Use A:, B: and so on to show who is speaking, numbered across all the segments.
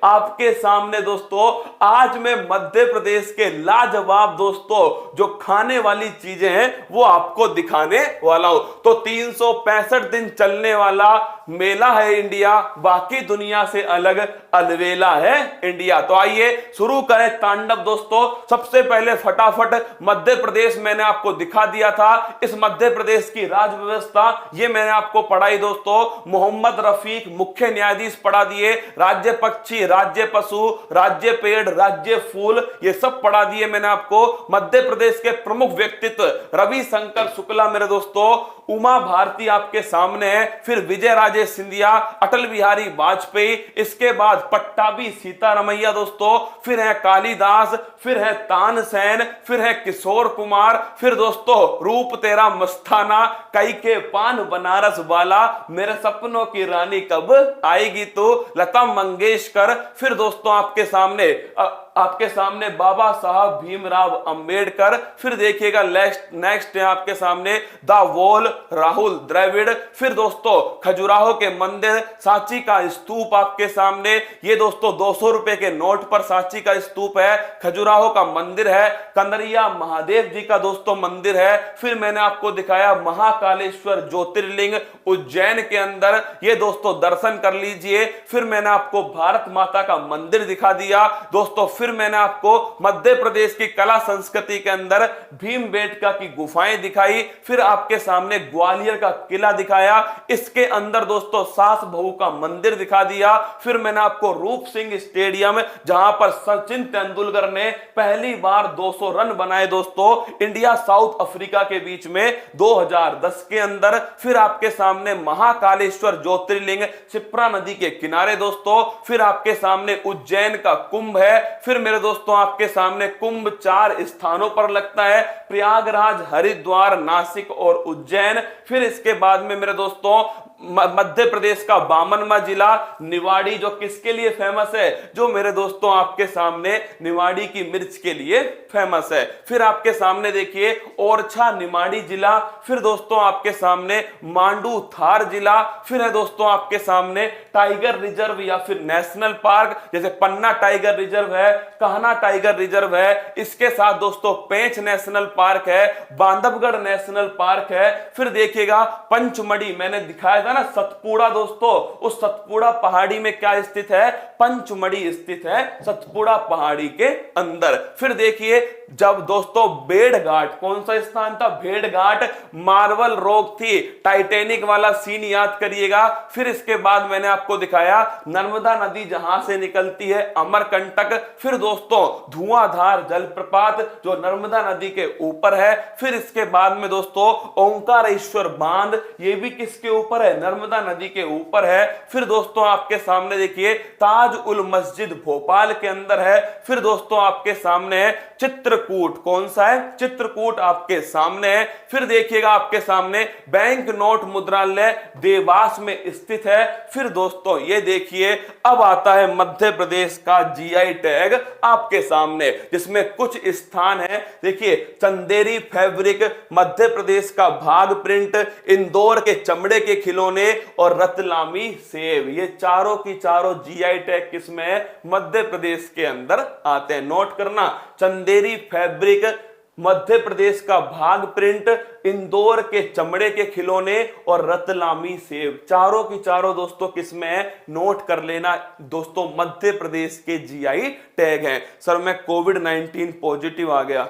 A: आपके सामने दोस्तों आज मैं मध्य प्रदेश के लाजवाब दोस्तों जो खाने वाली चीजें हैं वो आपको दिखाने वाला हूं। तो 365 दिन चलने वाला मेला है इंडिया, बाकी दुनिया से अलग अलवेला है इंडिया। तो आइए शुरू करें तांडव दोस्तों। सबसे पहले फटाफट मध्य प्रदेश मैंने आपको दिखा दिया था। इस मध्य प्रदेश की राज व्यवस्था ये मैंने आपको पढ़ाई दोस्तों। मोहम्मद रफीक मुख्य न्यायाधीश पढ़ा दिए। राज्य पक्षी, राज्य पशु, राज्य पेड़, राज्य फूल, ये सब पढ़ा दिए मैंने आपको। मध्य प्रदेश के प्रमुख व्यक्तित्व रविशंकर शुक्ला मेरे दोस्तों, उमा भारती आपके सामने है, फिर विजय राजे सिंधिया, अटल बिहारी वाजपेयी, इसके बाद पट्टाभी सीतारमैया दोस्तों, फिर है कालिदास, फिर है तानसेन, फिर है किशोर कुमार, फिर दोस्तों रूप तेरा मस्ताना, कई के पान बनारस वाला, मेरे सपनों की रानी कब आएगी तो, लता मंगेशकर, फिर दोस्तों आपके सामने बाबा साहब भीमराव अंबेडकर, फिर देखिएगा नेक्स्ट है आपके सामने द वॉल राहुल द्रविड़, फिर दोस्तों खजुराहो के मंदिर, सांची का स्तूप आपके सामने, ये दोस्तों 200 रुपए के नोट पर सांची का स्तूप है, खजुराहो का मंदिर है, कंदरिया महादेव जी का दोस्तों मंदिर है, फिर मैंने आपको दिखाया महाकालेश्वर ज्योतिर्लिंग उज्जैन के अंदर, ये दोस्तों दर्शन कर लीजिए, फिर मैंने आपको भारत माता का मंदिर दिखा दिया दोस्तों, फिर मैंने आपको मध्य प्रदेश की कला संस्कृति के अंदर भीमबेटका की गुफाएं दिखाई, फिर आपके सामने ग्वालियर का किला दिखाया, इसके अंदर दोस्तों सास बहू का मंदिर दिखा दिया, फिर मैंने आपको रूप सिंह स्टेडियम जहां पर सचिन तेंदुलकर ने पहली बार 200 रन बनाए दोस्तों इंडिया साउथ अफ्रीका के बीच में 2010 के अंदर, फिर आपके सामने महाकालेश्वर ज्योतिर्लिंग शिप्रा नदी के किनारे दोस्तों, फिर आपके सामने उज्जैन का कुंभ है, फिर मेरे दोस्तों आपके सामने कुंभ 4 स्थानों पर लगता है, प्रयागराज, हरिद्वार, नासिक और उज्जैन, फिर इसके बाद में मेरे दोस्तों मध्य प्रदेश का बामनवा जिला निवाड़ी जो किसके लिए फेमस है, जो मेरे दोस्तों आपके सामने निवाड़ी की मिर्च के लिए फेमस है, फिर आपके सामने देखिए ओरछा निमाड़ी जिला, फिर दोस्तों आपके सामने मांडू थार जिला, फिर है दोस्तों आपके सामने टाइगर रिजर्व या फिर नेशनल पार्क, जैसे पन्ना टाइगर रिजर्व है, कहना टाइगर रिजर्व है, इसके साथ दोस्तों पेंच नेशनल पार्क है, बांधवगढ़ नेशनल पार्क है, फिर देखिएगा पंचमढ़ी मैंने दिखाया था ना सतपुड़ा दोस्तों, उस सतपुड़ा पहाड़ी में क्या स्थित है, पंचमढ़ी स्थित है सतपुड़ा पहाड़ी के अंदर, फिर देखिए जब दोस्तों भेड़घाट, कौन सा स्थान था, भेड़घाट, मार्वल रॉक थी, टाइटैनिक वाला सीन याद करिएगा, फिर इसके बाद मैंने आपको दिखाया नर्मदा नदी जहां से निकलती है अमरकंटक, फिर दोस्तों धुआंधार जलप्रपात जो नर्मदा नदी के ऊपर है, फिर इसके बाद में दोस्तों ओंकारेश्वर बांध, ये भी किसके ऊपर है, नर्मदा नदी के ऊपर है, फिर दोस्तों आपके सामने देखिए ताज उल मस्जिद भोपाल के अंदर है, फिर दोस्तों आपके सामने है चित्रकूट, कौन सा है, चित्रकूट आपके सामने है, फिर देखिएगा आपके सामने बैंक नोट मुद्रालय देवास में स्थित है, फिर दोस्तों ये देखिए अब आता है मध्य प्रदेश का जीआई टैग आपके सामने, जिसमें कुछ स्थान है, देखिए चंदेरी फैब्रिक, मध्य प्रदेश का भाग प्रिंट, इंदौर के चमड़े के खिलौने और रतलामी सेब, ये चारों की चारों जीआई टैग किसमें है, मध्य प्रदेश के अंदर आते हैं। नोट करना, चंदेरी फैब्रिक, मध्य प्रदेश का भाग प्रिंट, इंदौर के चमड़े के खिलौने और रतलामी सेब, चारों की चारों दोस्तों किसमें है, नोट कर लेना दोस्तों, मध्य प्रदेश के जीआई टैग हैं। सर मैं कोविड-19 पॉजिटिव आ गया,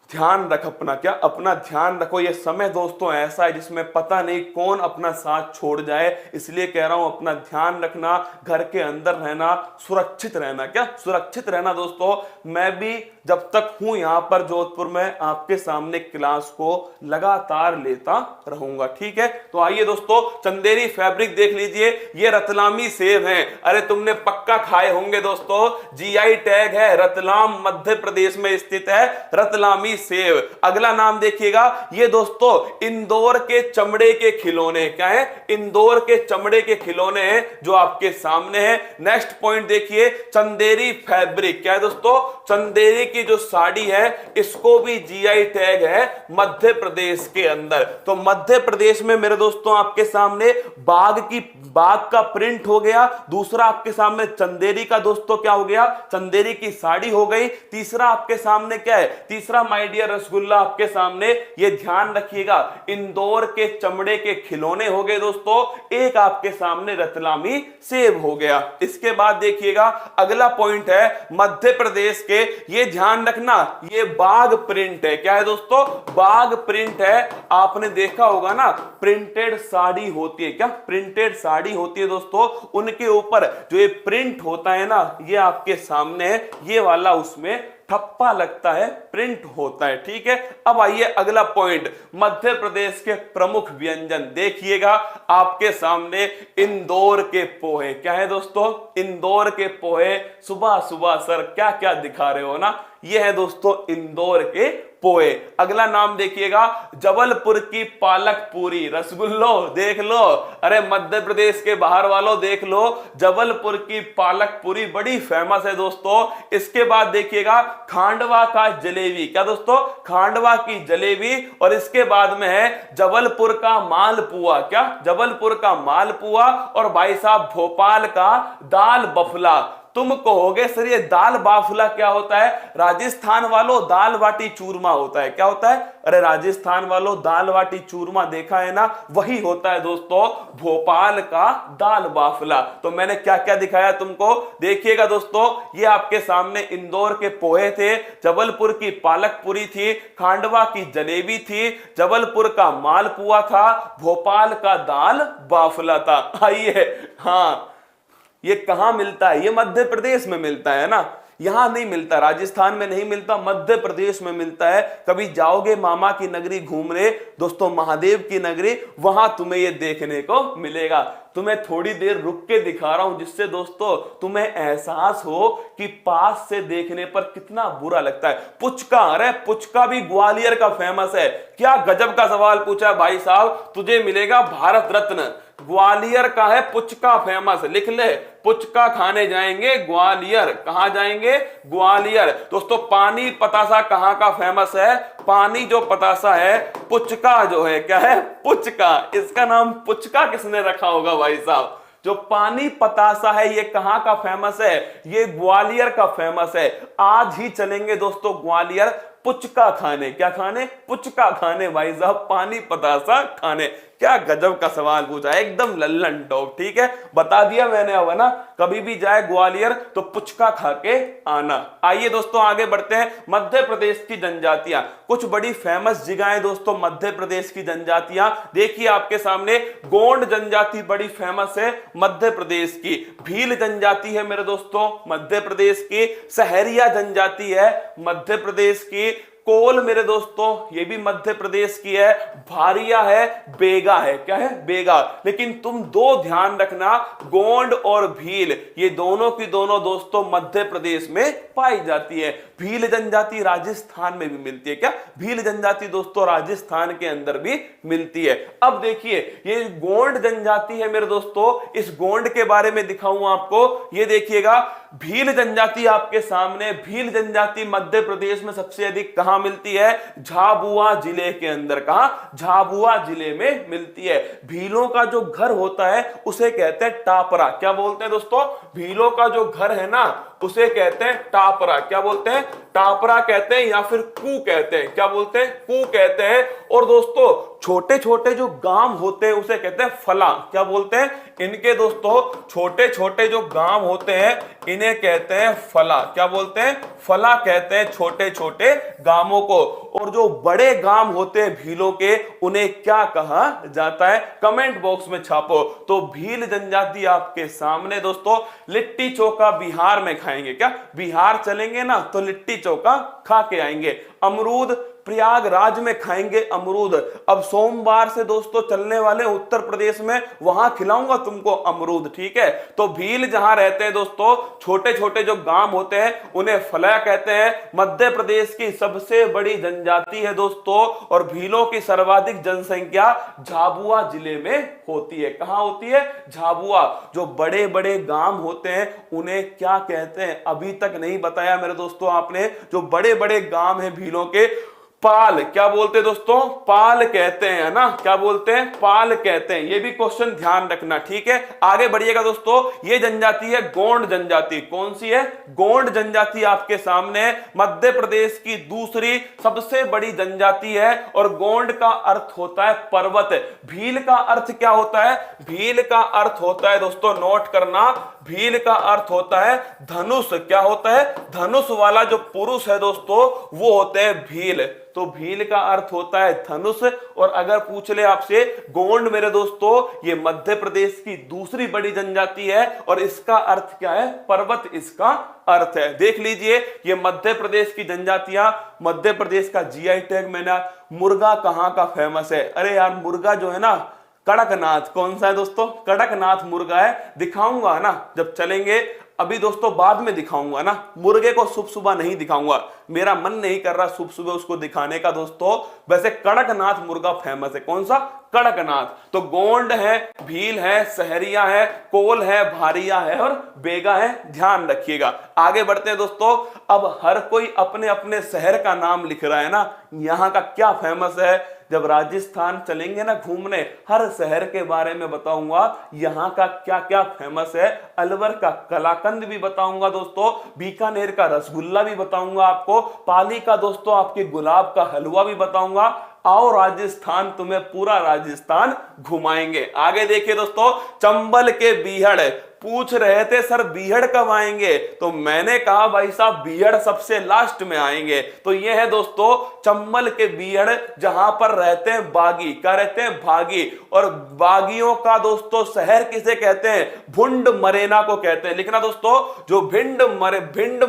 A: ध्यान रख अपना, क्या अपना ध्यान रखो, ये समय दोस्तों ऐसा है जिसमें पता नहीं कौन अपना साथ छोड़ जाए, इसलिए कह रहा हूं अपना ध्यान रखना, घर के अंदर रहना, सुरक्षित रहना, क्या सुरक्षित रहना दोस्तों। मैं भी जब तक हूं यहां पर जोधपुर में आपके सामने क्लास को लगातार लेता रहूंगा, ठीक है। तो आइए दोस्तों चंदेरी फैब्रिक देख लीजिए, ये रतलामी सेब हैं, अरे तुमने पक्का खाए होंगे दोस्तों, जीआई टैग है, रतलाम मध्य प्रदेश में स्थित है रतलामी सेब। अगला नाम देखिएगा, ये दोस्तों इंदौर के चमड़े के खिलौने। क्या है? इंदौर के चमड़े के खिलौने हैं जो आपके सामने है। नेक्स्ट पॉइंट देखिए, चंदेरी फैब्रिक। क्या है दोस्तों? चंदेरी की जो साड़ी है इसको भी जीआई टैग है मध्य प्रदेश के अंदर। तो मध्य प्रदेश में मेरे दोस्तों आपके सामने बाघ का प्रिंट हो गया। दूसरा आपके सामने चंदेरी का दोस्तों क्या हो गया? चंदेरी की साड़ी हो गई। तीसरा आपके सामने क्या है? तीसरा माय डियर रसगुल्ला आपके सामने, ये ध्यान रखिएगा, इंदौर के चमड़े के खिलौने हो गए दोस्तों। एक आपके सामने रतलामी सेब हो गया। इसके बाद देखिएगा अगला पॉइंट है मध्य प्रदेश के, ये ध्यान रखना, ये बाघ प्रिंट है। क्या है दोस्तों? बाघ प्रिंट है। आपने देखा होगा ना, प्रिंटेड साड़ी होती है। क्या? प्रिंटेड साड़ी होती है दोस्तों, उनके ऊपर जो ये प्रिंट होता है ना, ये आपके सामने है, ये वाला उसमें ठप्पा लगता है, प्रिंट होता है। ठीक है, अब आइए अगला पॉइंट, मध्य प्रदेश के प्रमुख व्यंजन देखिएगा आपके सामने, इंदौर के पोहे। क्या है दोस्तों? इंदौर के पोहे। सुबह सुबह सर क्या क्या दिखा रहे हो ना, ये है दोस्तों इंदौर के पोहे। अगला नाम देखिएगा, जबलपुर की पालक पूरी। रसगुल्लो देख लो, अरे मध्य प्रदेश के बाहर वालों देख लो, जबलपुर की पालक पूरी बड़ी फेमस है दोस्तों। इसके बाद देखिएगा खांडवा का जलेबी। क्या दोस्तों? खांडवा की जलेबी। और इसके बाद में है जबलपुर का मालपुआ। क्या? जबलपुर का मालपुआ। और भाई साहब भोपाल का दाल बफला। तुम कहोगे सर ये दाल बाफला क्या होता है? राजस्थान वालों दाल बाटी चूरमा होता है। क्या होता है? अरे राजस्थान वालों दाल बाटी चूरमा देखा है ना, वही होता है दोस्तों भोपाल का दाल बाफला। तो मैंने क्या क्या दिखाया तुमको, देखिएगा दोस्तों, ये आपके सामने इंदौर के पोहे थे, जबलपुर की पालक पूरी थी, खांडवा की जलेबी थी, जबलपुर का मालपुआ था, भोपाल का दाल बाफला था। आइए, हाँ ये कहां मिलता है? ये मध्य प्रदेश में मिलता है ना, यहां नहीं मिलता, राजस्थान में नहीं मिलता, मध्य प्रदेश में मिलता है। कभी जाओगे मामा की नगरी घूमने दोस्तों, महादेव की नगरी, वहां तुम्हें ये देखने को मिलेगा। तुम्हें थोड़ी देर रुक के दिखा रहा हूं जिससे दोस्तों तुम्हें एहसास हो कि पास से देखने पर कितना बुरा लगता है। पुचका, अरे पुचका भी ग्वालियर का फेमस है। क्या गजब का सवाल पूछा है भाई साहब, तुझे मिलेगा भारत रत्न। ग्वालियर का है पुचका फेमस, लिख ले, पुचका खाने जाएंगे ग्वालियर। कहां जाएंगे? ग्वालियर। दोस्तों पानी पतासा कहां का फेमस है? पानी जो पतासा है, पुचका जो है, क्या है? पुचका। इसका नाम पुचका किसने रखा होगा भाई साहब? जो पानी पतासा है ये कहां का फेमस है? ये ग्वालियर का फेमस है। आज ही चलेंगे दोस्तों ग्वालियर पुचका खाने। क्या खाने? पुचका खाने भाई साहब, पानी पतासा खाने। क्या गजब का सवाल पूछा, एकदम लल्लन टॉप। ठीक है, बता दिया मैंने अब, है ना, कभी भी जाए ग्वालियर तो पुचका खा के आना। आइए दोस्तों आगे बढ़ते हैं। मध्य प्रदेश की जनजातियां, कुछ बड़ी फेमस जगहें दोस्तों मध्य प्रदेश की जनजातियां। देखिए आपके सामने, गोंड जनजाति बड़ी फेमस है मध्य प्रदेश की, भील जनजाति है मेरे दोस्तों मध्य प्रदेश की, सहरिया जनजाति है मध्य प्रदेश की, कोल मेरे दोस्तों ये भी मध्य प्रदेश की है, भारिया है, बेगा है। क्या है? बेगा। लेकिन तुम दो ध्यान रखना, गोंड और भील, ये दोनों की दोनों दोस्तों मध्य प्रदेश में पाई जाती है। भील जनजाति राजस्थान में भी मिलती है। क्या? भील जनजाति दोस्तों राजस्थान के अंदर भी मिलती है। अब देखिए ये गोंड जनजाति है मेरे दोस्तों, इस गोंड के बारे में दिखाऊं आपको। ये देखिएगा भील जनजाति आपके सामने, भील जनजाति मध्य प्रदेश में सबसे अधिक कहां मिलती है? झाबुआ जिले के अंदर। कहां? झाबुआ जिले में मिलती है। भीलों का जो घर होता है उसे कहते हैं टापरा। क्या बोलते हैं दोस्तों? भीलों का जो घर है ना उसे कहते हैं टापरा। क्या बोलते हैं? टापरा कहते हैं या फिर कू कहते हैं। क्या बोलते हैं? कू कहते हैं। और दोस्तों छोटे छोटे जो गांव होते हैं उसे कहते हैं फला। क्या बोलते हैं? इनके दोस्तों छोटे छोटे जो गांव होते हैं इन्हें कहते हैं फला। क्या बोलते हैं? फला कहते हैं छोटे छोटे गांवों को। और जो बड़े गांव होते हैं भीलों के, उन्हें क्या कहा जाता है? कमेंट बॉक्स में छापो। तो भील जनजाति आपके सामने दोस्तों, लिट्टी चोखा बिहार में खाएंगे। क्या? बिहार चलेंगे ना तो लिट्टी चोखा खा के आएंगे। अमरूद प्रयागराज में खाएंगे अमरूद। अब सोमवार से दोस्तों चलने वाले उत्तर प्रदेश में, वहां खिलाऊंगा तुमको अमरूद, ठीक है। तो भील जहां रहते हैं दोस्तों, छोटे छोटे जो गांव होते हैं उन्हें फलय कहते हैं। मध्य प्रदेश की सबसे बड़ी जनजाति है दोस्तों, और भीलों की सर्वाधिक जनसंख्या झाबुआ जिले में होती है। कहां होती है? झाबुआ। जो बड़े बड़े गांव होते हैं उन्हें क्या कहते हैं, अभी तक नहीं बताया मेरे दोस्तों आपने। जो बड़े बड़े गांव हैं भीलों के, पाल क्या बोलते हैं दोस्तों? पाल कहते हैं, है ना। क्या बोलते हैं? पाल कहते हैं। ये भी क्वेश्चन ध्यान रखना, ठीक है। आगे बढ़िएगा दोस्तों। ये जनजाति है गोंड जनजाति। कौन सी है? गोंड जनजाति आपके सामने है। मध्य प्रदेश की दूसरी सबसे बड़ी जनजाति है, और गोंड का अर्थ होता है पर्वत। भील का अर्थ क्या होता है? भील का अर्थ होता है दोस्तों, नोट करना, भील का अर्थ होता है धनुष। क्या होता है? धनुष वाला जो पुरुष है दोस्तों वो होते हैं भील। तो भील का अर्थ होता है धनुष। और अगर पूछ ले आपसे, गोंड मेरे दोस्तों ये मध्य प्रदेश की दूसरी बड़ी जनजाति है, और इसका अर्थ क्या है? पर्वत इसका अर्थ है। देख लीजिए ये मध्य प्रदेश की जनजातियां। मध्य प्रदेश का जीआई टैग मैंने। मुर्गा कहां का फेमस है? अरे यार मुर्गा जो है ना, कड़कनाथ। कौन सा है दोस्तों? कड़कनाथ मुर्गा है। दिखाऊंगा ना जब चलेंगे, अभी दोस्तों बाद में दिखाऊंगा ना। मुर्गे को सुबह सुबह नहीं दिखाऊंगा, मेरा मन नहीं कर रहा सुबह सुबह उसको दिखाने का दोस्तों। वैसे कड़कनाथ मुर्गा फेमस है। कौन सा? कड़कनाथ। तो गोंड है, भील है, सहरिया है, कोल है, भारिया है और बेगा है। ध्यान रखिएगा। आगे बढ़ते हैं दोस्तों। अब हर कोई अपने अपने शहर का नाम लिख रहा है ना। यहां का क्या फेमस है? जब राजस्थान चलेंगे ना घूमने, हर शहर के बारे में बताऊंगा, यहां का क्या क्या फेमस है। अलवर का कलाकंद भी बताऊंगा दोस्तों, बीकानेर का रसगुल्ला भी बताऊंगा आपको, पाली का दोस्तों आपके गुलाब का हलवा भी बताऊंगा। आओ राजस्थान, तुम्हें पूरा राजस्थान घुमाएंगे। आगे देखिए दोस्तों, चंबल के बीहड़। पूछ रहे थे सर बीहड़ कब आएंगे, तो मैंने कहा भाई साहब बीहड़ सबसे लास्ट में आएंगे। तो ये है दोस्तों चंबल के बीहड़, जहां पर रहते हैं बागी। क्या रहते हैं? भागी। और बागियों का दोस्तों शहर किसे कहते हैं? भुंड मुरैना को कहते हैं। लिखना दोस्तों, जो भिंड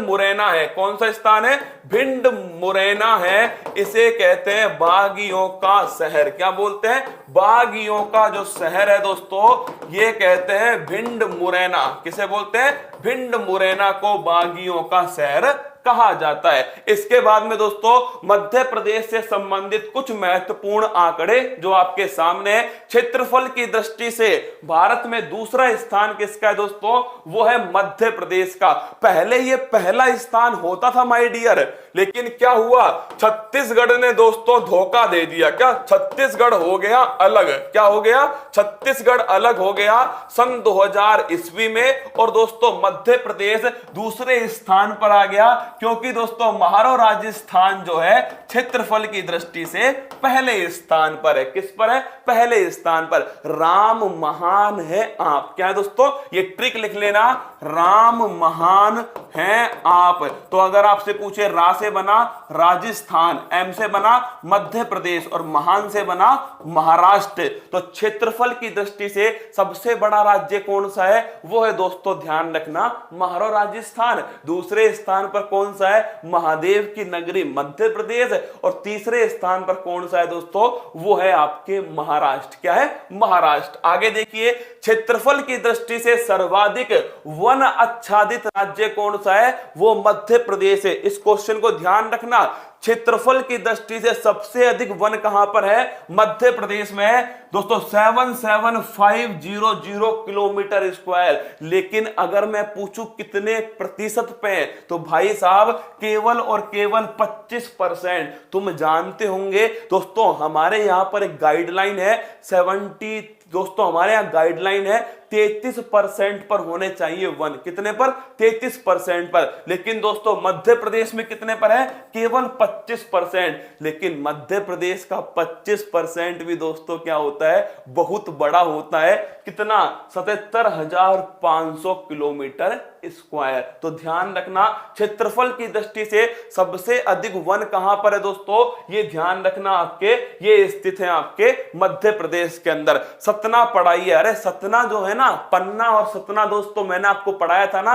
A: मुरैना है, कौन सा स्थान है? भिंड मुरैना है, इसे कहते हैं बागियों का शहर। क्या बोलते हैं? बागियों का जो शहर है दोस्तों ये कहते हैं भिंड मुरैना। किसे बोलते हैं? भिंड मुरैना को बागियों का शहर कहा जाता है। इसके बाद में दोस्तों मध्य प्रदेश से संबंधित कुछ महत्वपूर्ण आंकड़े जो आपके सामने है। क्षेत्रफल की दृष्टि से भारत में दूसरा स्थान किसका है दोस्तों? वो है मध्य प्रदेश का। पहले ये पहला स्थान होता था माय डियर, लेकिन क्या हुआ? छत्तीसगढ़ ने दोस्तों धोखा दे दिया। क्या? छत्तीसगढ़ हो गया अलग। क्या हो गया? छत्तीसगढ़ अलग हो गया सन 2000 ईस्वी में, और दोस्तों मध्य प्रदेश दूसरे स्थान पर आ गया, क्योंकि दोस्तों महारो राजस्थान जो है क्षेत्रफल की दृष्टि से पहले स्थान पर है। किस पर है? पहले स्थान पर। राम महान है आप। क्या है दोस्तों? ये ट्रिक लिख लेना, राम महान है आप। तो अगर आपसे पूछे रा से बना राजस्थान, एम से बना मध्य प्रदेश और महान से बना महाराष्ट्र, तो क्षेत्रफल की दृष्टि से सबसे बड़ा राज्य कौन सा है? वो है दोस्तों ध्यान रखना महारो राजस्थान। दूसरे स्थान पर कौन सा है? महादेव की नगरी मध्य प्रदेश। और तीसरे स्थान पर कौन सा है दोस्तों? वो है आपके महाराष्ट्र। क्या है? महाराष्ट्र। आगे देखिए, क्षेत्रफल की दृष्टि से सर्वाधिक वन आच्छादित राज्य कौन सा है? वो मध्य प्रदेश है। इस क्वेश्चन को ध्यान रखना। क्षेत्रफल की दृष्टि से सबसे अधिक वन कहां पर है? मध्य प्रदेश में है दोस्तों, 77500 किलोमीटर स्क्वायर। लेकिन अगर मैं पूछूं कितने प्रतिशत पे, तो भाई साहब केवल और केवल 25%। तुम जानते होंगे दोस्तों हमारे यहां पर एक गाइडलाइन है 70, दोस्तों हमारे यहां गाइडलाइन है 33% पर होने चाहिए वन। कितने पर? 33% पर। लेकिन दोस्तों मध्य प्रदेश में कितने पर है? केवल 25%। लेकिन मध्य प्रदेश का 25% भी दोस्तों क्या होता है? बहुत बड़ा होता है। कितना? 77,500 किलोमीटर स्क्वायर। तो ध्यान रखना, क्षेत्रफल की दृष्टि से सबसे अधिक वन कहां पर है दोस्तों? ये ध्यान रखना आपके, ये स्थित है आपके मध्य प्रदेश के अंदर। सतना पढ़ाइए। अरे सतना जो है ना, पन्ना और सतना दोस्तों मैंने आपको पढ़ाया था ना।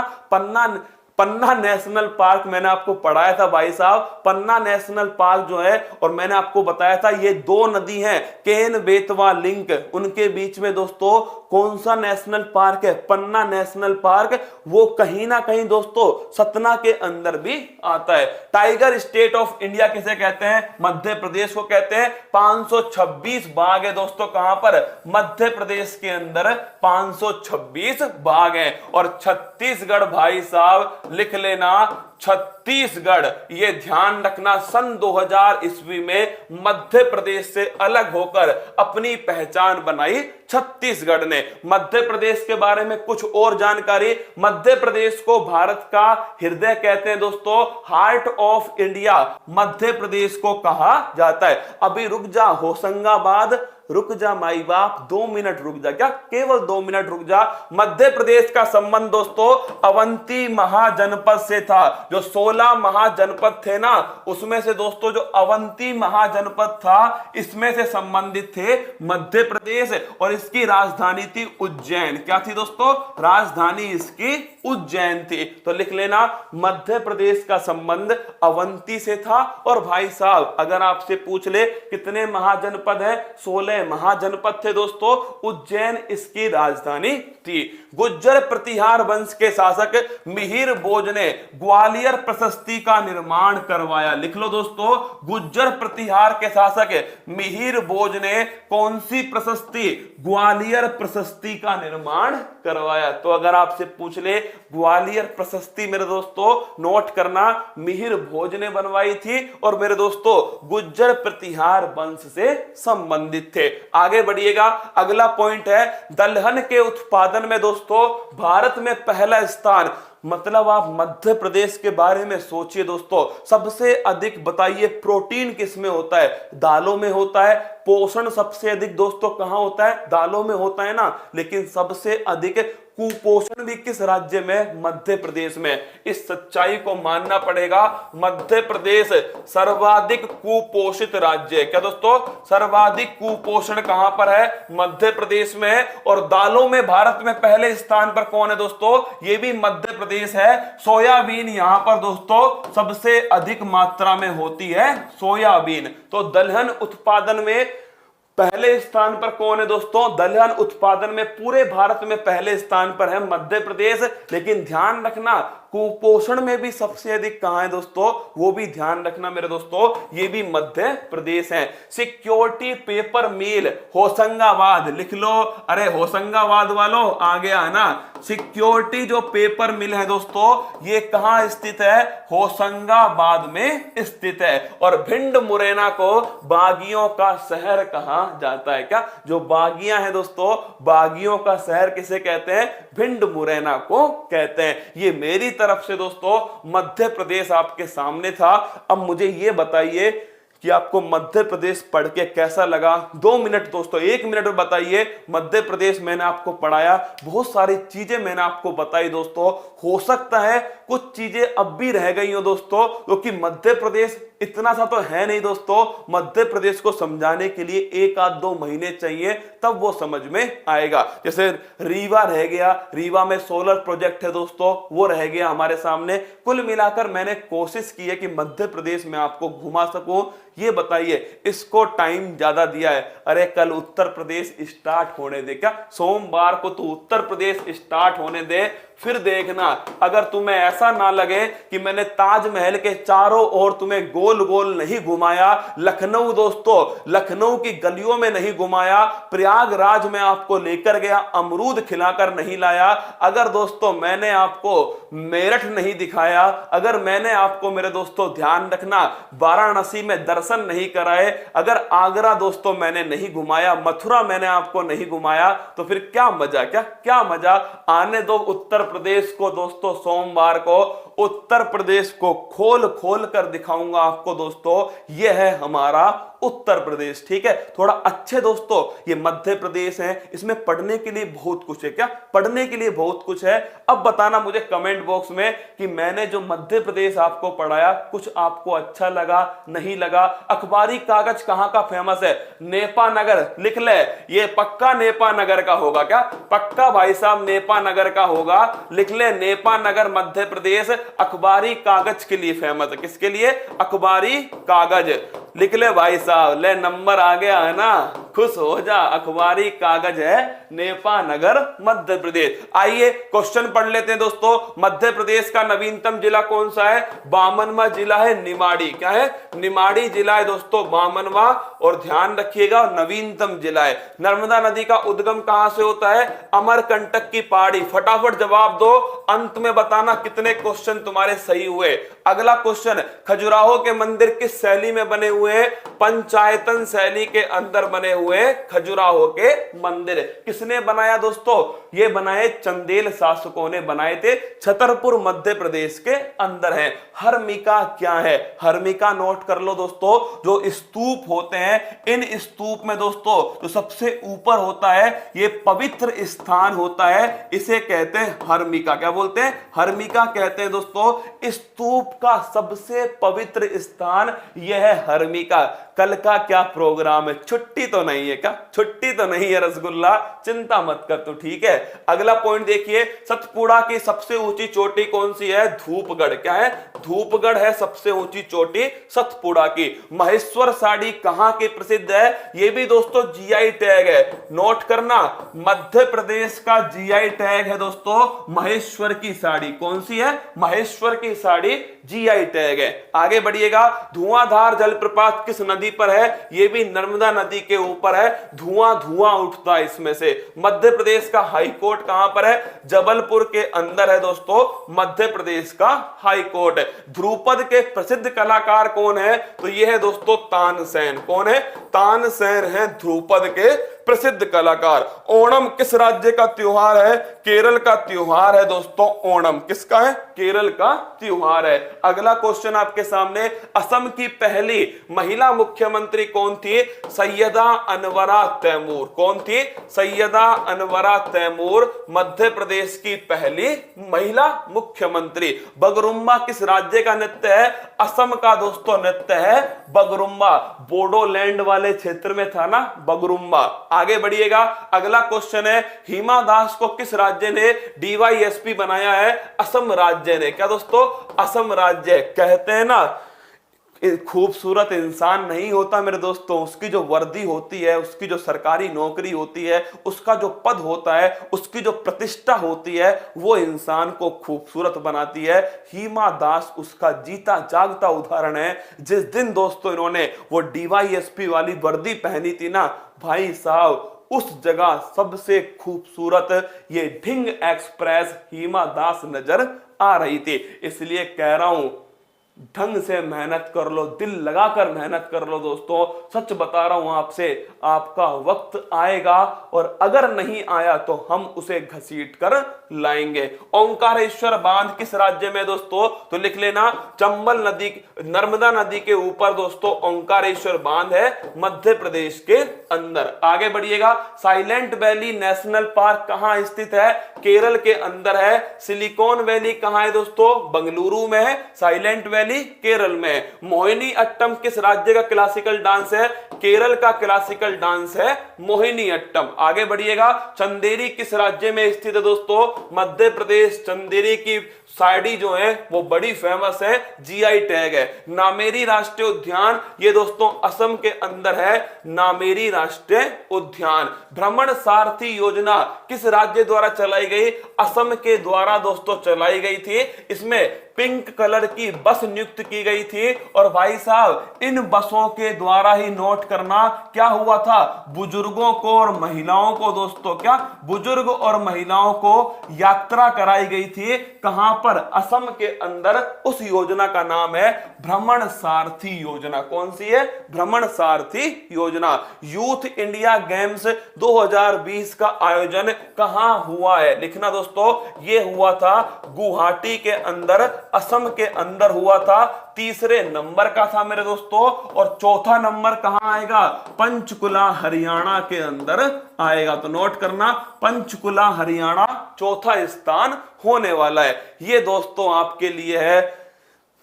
A: पन्ना नेशनल पार्क मैंने आपको पढ़ाया था भाई साहब, पन्ना नेशनल पार्क जो है, और मैंने आपको बताया था ये दो नदी हैं केन बेतवा लिंक, उनके बीच में दोस्तों कौन सा नेशनल पार्क है, पन्ना नेशनल पार्क, वो कहीं ना कहीं दोस्तों सतना के अंदर भी आता है। टाइगर स्टेट ऑफ इंडिया किसे कहते हैं, मध्य प्रदेश को कहते हैं। 526 बाघ है दोस्तों, कहां पर, मध्य प्रदेश के अंदर 526 बाघ हैं। और छत्तीसगढ़ भाई साहब लिख लेना, छत्तीसगढ़, ये ध्यान रखना, सन 2000 ईस्वी में मध्य प्रदेश से अलग होकर अपनी पहचान बनाई छत्तीसगढ़ ने। मध्य प्रदेश के बारे में कुछ और जानकारी, मध्य प्रदेश को भारत का हृदय कहते हैं दोस्तों, heart of India Madhya Pradesh को कहा जाता है। अभी रुक जा होशंगाबाद, रुक जा माई बाप, 2 मिनट रुक जा, क्या केवल 2 मिनट रुक जा। मध्य प्रदेश का संबंध दोस्तों अवंती महाजनपद से था। जो 16 महाजनपद थे ना, उसमें से दोस्तों जो अवंती महाजनपद था, इसमें से संबंधित थे मध्य प्रदेश, और इसकी राजधानी थी उज्जैन। क्या थी दोस्तों, राजधानी इसकी उज्जैन थी। तो लिख लेना, मध्य प्रदेश का संबंध अवंती से था। और भाई साहब अगर आपसे पूछ ले कितने महाजनपद हैं, 16 महाजनपद थे दोस्तों, उज्जैन इसकी राजधानी थी। गुज्जर प्रतिहार वंश के शासक मिहिर भोज ने ग्वालियर प्रशस्ति का निर्माण करवाया। लिख लो दोस्तों, गुज्जर प्रतिहार के शासक मिहिर भोज ने कौन सी प्रशस्ति, ग्वालियर प्रशस्ति का निर्माण करवाया। तो अगर आपसे पूछ ले ग्वालियर प्रशस्ति मेरे दोस्तों नोट करना, मिहिर भोज ने बनवाई थी, और मेरे दोस्तों गुज्जर प्रतिहार वंश से संबंधित थे। आगे बढ़िएगा, अगला पॉइंट है दलहन के उत्पादन में दोस्तों भारत में पहला स्थान। मतलब आप मध्य प्रदेश के बारे में सोचिए दोस्तों, सबसे अधिक बताइए प्रोटीन किस में होता है, दालों में होता है। पोषण सबसे अधिक दोस्तों कहां होता है, दालों में होता है ना, लेकिन सबसे अधिक कुपोषण भी किस राज्य में, मध्य प्रदेश में। इस सच्चाई को मानना पड़ेगा, मध्य प्रदेश सर्वाधिक कुपोषित राज्य है। क्या दोस्तों, सर्वाधिक कुपोषण कहां पर है, मध्य प्रदेश में है। और दालों में भारत में पहले स्थान पर कौन है दोस्तों, ये भी मध्य प्रदेश है। सोयाबीन यहां पर दोस्तों सबसे अधिक मात्रा में होती है, सोयाबीन। तो दलहन उत्पादन में पहले स्थान पर कौन है दोस्तों, दलहन उत्पादन में पूरे भारत में पहले स्थान पर है मध्य प्रदेश। लेकिन ध्यान रखना कुपोषण में भी सबसे अधिक कहां है दोस्तों, वो भी ध्यान रखना मेरे दोस्तों, ये भी मध्य प्रदेश है। सिक्योरिटी पेपर मिल होशंगाबाद, लिख लो, अरे होशंगाबाद वालों आ गया है ना। सिक्योरिटी जो पेपर मिल है दोस्तों, ये कहां स्थित है, होशंगाबाद में स्थित है। और भिंड मुरैना को बागियों का शहर कहा जाता है। क्या, जो बागियां हैं दोस्तों, बागियों का शहर किसे कहते हैं, भिंड मुरैना को कहते हैं। ये मेरी तरफ से दोस्तों मध्य प्रदेश आपके सामने था। अब मुझे ये बताइए कि आपको मध्य प्रदेश पढ़ के कैसा लगा। 2 मिनट दोस्तों, 1 मिनट में बताइए। मध्य प्रदेश मैंने आपको पढ़ाया, बहुत सारी चीजें मैंने आपको बताई दोस्तों। हो सकता है कुछ चीजें अब भी रह गई हो दोस्तों, क्योंकि मध्य प्रदेश इतना सा तो है नहीं दोस्तों। मध्य प्रदेश को समझाने के लिए 1 आध 2 महीने चाहिए, तब वो समझ में आएगा। जैसे रीवा रह गया, रीवा में सोलर प्रोजेक्ट है दोस्तों, वो रह गया हमारे सामने। कुल मिलाकर मैंने कोशिश की है कि मध्य प्रदेश में आपको घुमा सकूं। ये बताइए, इसको टाइम ज्यादा दिया है। अरे कल उत्तर प्रदेश स्टार्ट होने दे, क्या सोमवार को तू उत्तर प्रदेश स्टार्ट होने दे, फिर देखना। अगर तुम्हें ऐसा ना लगे कि मैंने ताजमहल के चारों ओर तुम्हें गोल गोल नहीं घुमाया, लखनऊ दोस्तों, लखनऊ की गलियों में नहीं घुमाया, प्रयागराज में आपको लेकर गया, अमरूद खिलाकर नहीं लाया, अगर दोस्तों मैंने आपको मेरठ नहीं दिखाया, अगर मैंने आपको मेरे दोस्तों ध्यान रखना वाराणसी में दर्शन नहीं कराए, अगर आगरा दोस्तों मैंने नहीं घुमाया, मथुरा मैंने आपको नहीं घुमाया, तो फिर क्या मजा, क्या मजा। आने दो उत्तर प्रदेश को दोस्तों, सोमवार को उत्तर प्रदेश को खोल खोल कर दिखाऊंगा आपको दोस्तों। यह है हमारा उत्तर प्रदेश। ठीक है, थोड़ा अच्छे दोस्तों ये मध्य प्रदेश है, इसमें पढ़ने के लिए बहुत कुछ है। क्या पढ़ने के लिए बहुत कुछ है। अब बताना मुझे कमेंट बॉक्स में कि मैंने जो मध्य प्रदेश आपको पढ़ाया कुछ आपको अच्छा लगा नहीं लगा। अखबारी कागज कहां का फेमस है? नेपा नगर। लिख ले, ये पक्का नेपा नगर का होगा। क्या पक्का भाई साहब नेपा नगर का होगा? लिख ले, नेपा नगर मध्य प्रदेश अखबारी कागज के लिए फेमस है। किसके लिए? अखबारी कागज। लिख ले भाई साहब, ले नंबर आ गया है ना, खुश हो जा। अखबारी कागज है नेपा नगर मध्य प्रदेश। आइए क्वेश्चन पढ़ लेते हैं दोस्तों। मध्य प्रदेश का नवीनतम जिला कौन सा है? 52वां जिला है निमाड़ी। क्या है? निमाड़ी जिला है दोस्तों, 52वां। और ध्यान रखिएगा नवीनतम जिला है। नर्मदा नदी का उद्गम कहां से होता है? अमरकंटक की पहाड़ी। फटाफट जवाब दो, अंत में बताना कितने क्वेश्चन तुम्हारे सही हुए। अगला क्वेश्चन, खजुराहो के मंदिर किस शैली में बने हुए हैं? पंचायतन शैली के अंदर बने हुए खजुराहो के मंदिर। किसने बनाया दोस्तों? ये बनाए चंदेल शासकों ने बनाए थे। छतरपुर मध्य प्रदेश के अंदर है। हर्मिका क्या है? हर्मिका नोट कर लो दोस्तों, जो स्तूप होते हैं, इन स्तूप में दोस्तों जो सबसे ऊपर होता है ये पवित्र स्थान होता है, इसे कहते हैं हर्मिका। क्या बोलते हैं? हर्मिका कहते हैं दोस्तों। स्तूप का सबसे पवित्र स्थान यह है हर्मिका। कल का क्या प्रोग्राम है? छुट्टी तो नहीं है क्या? छुट्टी तो नहीं है रसगुल्ला, चिंता मत कर तू। ठीक है, अगला पॉइंट देखिए, सतपुड़ा की सबसे ऊंची चोटी कौन सी है? धूपगढ़। क्या है? धूपगढ़ है सबसे ऊंची चोटी सतपुड़ा की। महेश्वर साड़ी कहां की प्रसिद्ध है? ये भी दोस्तों जीआई टैग है, नोट करना। मध्य प्रदेश का जीआई टैग है दोस्तों महेश्वर की साड़ी। कौन सी है? महेश्वर की साड़ी जीआई टैग है। आगे बढ़िएगा, धुआंधार जलप्रपात किस नदी पर है? ये भी नर्मदा नदी के ऊपर है। धुआं धुआं उठता है इसमें से। मध्य प्रदेश का हाई कोर्ट कहां पर है? जबलपुर के अंदर है दोस्तों मध्य प्रदेश का हाई कोर्ट। ध्रुपद के प्रसिद्ध कलाकार कौन है? तो ये है दोस्तों तानसेन। कौन है? तानसेन है ध्रुपद के प्रसिद्ध कलाकार। ओणम किस राज्य का त्योहार है? केरल का त्योहार है दोस्तों ओणम। किसका है? केरल का त्योहार है। अगला क्वेश्चन आपके सामने, असम की पहली महिला मुख्यमंत्री कौन थी? सैयदा अनवरा तैमूर। कौन थी? सैयदा अनवरा तैमूर मध्य प्रदेश की पहली महिला मुख्यमंत्री। बगरुम्बा किस राज्य का नृत्य है? असम का दोस्तों नृत्य है बगरुम्बा। बोडोलैंड वाले क्षेत्र में था ना बगरुम्बा। आगे बढ़िएगा, अगला क्वेश्चन है, हिमा दास को किस राज्य ने डीवाईएसपी बनाया है? असम राज्य ने। क्या दोस्तों? असम राज्य। कहते हैं ना खूबसूरत इंसान नहीं होता मेरे दोस्तों, उसकी जो वर्दी होती है, उसकी जो सरकारी नौकरी होती है, उसका जो पद होता है, उसकी जो प्रतिष्ठा होती है, वो इंसान को खूबसूरत बनाती है। हिमा दास उसका जीता जागता उदाहरण है। जिस दिन दोस्तों इन्होंने वो डीवाईएसपी वाली वर्दी पहनी थी ना भाई साहब, उस जगह सबसे खूबसूरत ये ढिंग एक्सप्रेस हिमा दास नजर आ रही थी। इसलिए कह रहा हूं ढंग से मेहनत कर लो, दिल लगाकर मेहनत कर लो दोस्तों। सच बता रहा हूं आपसे, आपका वक्त आएगा और अगर नहीं आया तो हम उसे घसीट कर लाएंगे। ओंकारेश्वर बांध किस राज्य में दोस्तों? तो लिख लेना, चंबल नदी, नर्मदा नदी के ऊपर दोस्तों ओंकारेश्वर बांध है मध्य प्रदेश के अंदर। आगे बढ़िएगा, साइलेंट वैली नेशनल पार्क कहां स्थित है? केरल के अंदर है। सिलिकॉन वैली कहां है दोस्तों? बंगलुरु में है। साइलेंट वैली केरल में। मोहिनी अट्टम किस राज्य का क्लासिकल डांस है? केरल का क्लासिकल डांस है मोहिनी अट्टम। आगे बढ़िएगा, चंदेरी किस राज्य में स्थित है दोस्तों? मध्य प्रदेश। चंदेरी की साड़ी जो है वो बड़ी फेमस है, जीआई टैग है। नामेरी राष्ट्रीय उद्यान ये दोस्तों असम के अंदर है, नामेरी राष्ट्रीय उद्यान। भ्रमण सारथी योजना किस राज्य द्वारा चलाई गई? असम के द्वारा दोस्तों चलाई गई थी। इसमें पिंक कलर की बस नियुक्त की गई थी और भाई साहब इन बसों के द्वारा ही नोट करना क्या हुआ था, बुजुर्गों को और महिलाओं को दोस्तों, क्या बुजुर्ग और महिलाओं को यात्रा कराई गई थी। कहां पर? पर असम के अंदर उस योजना का नाम है भ्रमण सारथी योजना। कौन सी है? भ्रमण सारथी योजना। यूथ इंडिया गेम्स 2020 का आयोजन कहां हुआ है? लिखना दोस्तों, यह हुआ था गुवाहाटी के अंदर, असम के अंदर हुआ था। तीसरे नंबर का था मेरे दोस्तों, और चौथा नंबर कहां आएगा? पंचकुला हरियाणा के अंदर आएगा। तो नोट करना, पंचकुला हरियाणा चौथा स्थान होने वाला है। ये दोस्तों आपके लिए है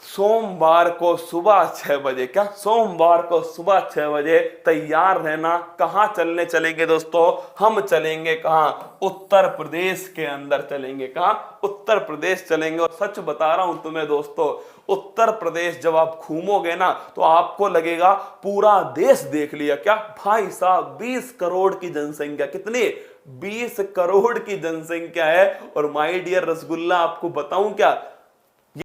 A: सोमवार को सुबह 6 बजे। क्या? सोमवार को सुबह 6 बजे तैयार रहना। कहां चलने चलेंगे दोस्तों? हम चलेंगे कहां? उत्तर प्रदेश के अंदर चलेंगे। कहां? उत्तर प्रदेश चलेंगे। और सच बता रहा हूं तुम्हें दोस्तों, उत्तर प्रदेश जब आप घूमोगे ना तो आपको लगेगा पूरा देश देख लिया। क्या भाई साहब, 20 करोड़ की जनसंख्या। कितनी? 20 करोड़ की जनसंख्या है। और माय डियर रसगुल्ला, आपको बताऊं क्या,